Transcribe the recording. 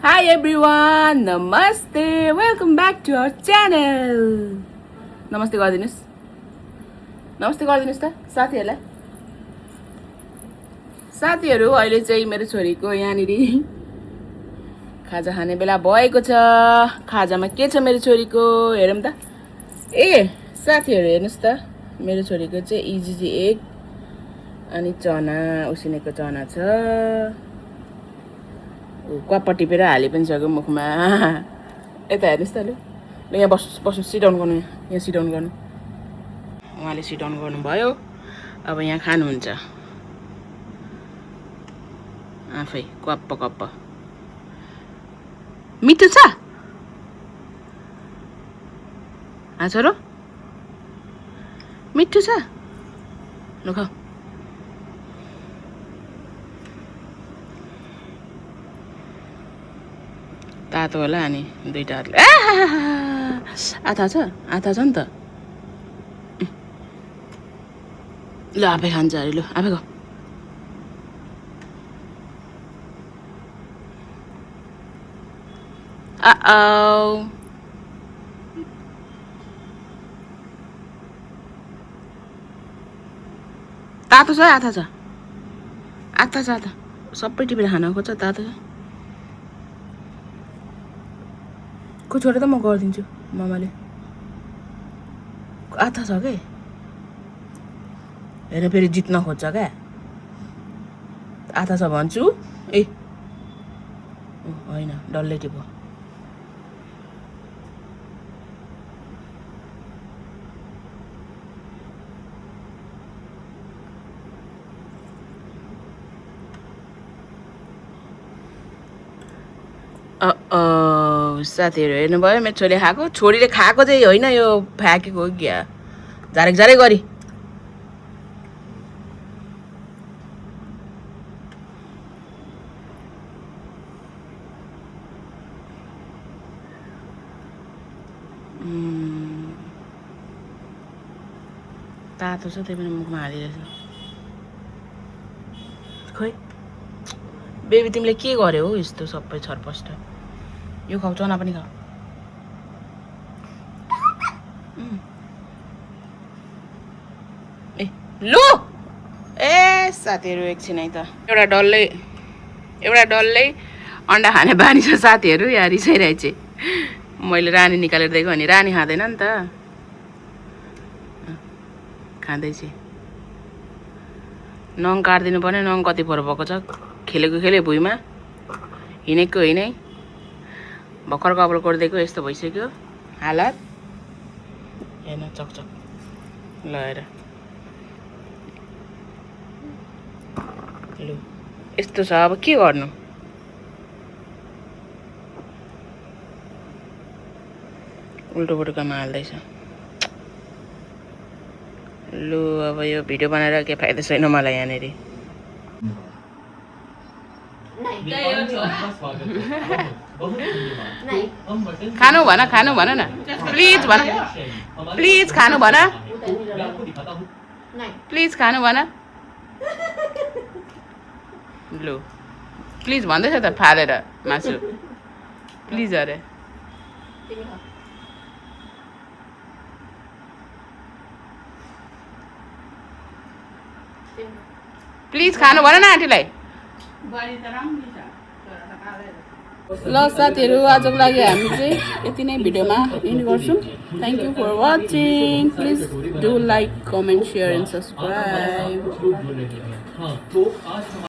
Hi everyone, Namaste. Welcome back to our channel. Namaste गरिदिनुस्. नमस्ते गरिदिनुस् त साथीहरुलाई. साथीहरु अहिले चाहिँ मेरो छोरीको यहाँनिर खाजा खाने बेला भएको छ. खाजामा के छ मेरो छोरीको हेरौँ त. ए साथीहरु हेर्नुस् त. मेरो छोरीको चाहिँ इजी एग अनि चना उसिनेको चना छ. क्वाप टिपेर हाले पनि सक्यो मुखमा. यता हेर्नुस् त लु. ल यहाँ बस्नु सिट डाउन गर्नु. यहाँ सिट डाउन गर्नु. उहाँले सिट डाउन गर्नुभयो. अब यहाँ खानुहुन्छ. आफै क्वाप कप्प. मिठो छ? छोरो मिठो छ? ल खाऊ. तातो होला अनि दुईटा हातले आथा छ नि त. ल आफै खान्छ अरे. ल आफै खाऊ. तातो छ आथा छ? आथा छ आथा. सबै टिपेर खान खोज्छ. तातो छ को छोडेर त म गरिदिन्छु मामाले. आथा छ के? हेर फेरि जित्न खोज्छ क्या. आथा छ भन्छु. ए होइन डल्लै टिप. साथीहरू हेर्नुभयो मेरो छोरीले खाएको. छोरीले खाएको चाहिँ होइन यो फ्याँकेको हो क्या. झारेक गरी. तातो छ त्यही पनि मुखमा हालिरहेछ. खोइ बेबी तिमीले के गर्यौ हो यस्तो सबै छरपस्ट. यो खाऊ. चना पनि खाऊ. ए लु. ए साथीहरू एकछिन है त. एउटा डल्लै अन्डा खाने बानी छ साथीहरू. यहाँ रिसाइरहेछ. मैले रानी निकालेर दिएको भने रानी खाँदैन नि त. खाँदैछ. नङ काटिदिनु पर्ने. नङ कति फोहोर भएको छ. खेले भुइँमा. हिँडेको हिँडै. भर्खर कपाल कोरिदिएको यस्तो भइसक्यो हालत. हेर्न चकचक. ल हेर. लु यस्तो छ. अब के गर्नु. उल्टो पुल्टो काममा हाल्दैछ. लु अब यो भिडियो बनाएर के फाइदा छैन मलाई यहाँनिर. खानु भन न प्लिज. भन प्लिज खानु भन. प्लिज खानु भन. लु प्लिज भन्दैछ त फालेर मासु. प्लिज अरे. प्लिज खानु भन न आन्टीलाई. ल साथीहरू आजको लागि हामी चाहिँ यति नै भिडियोमा एन्ड गर्छौँ. Thank you for watching. Please do like comment share and subscribe.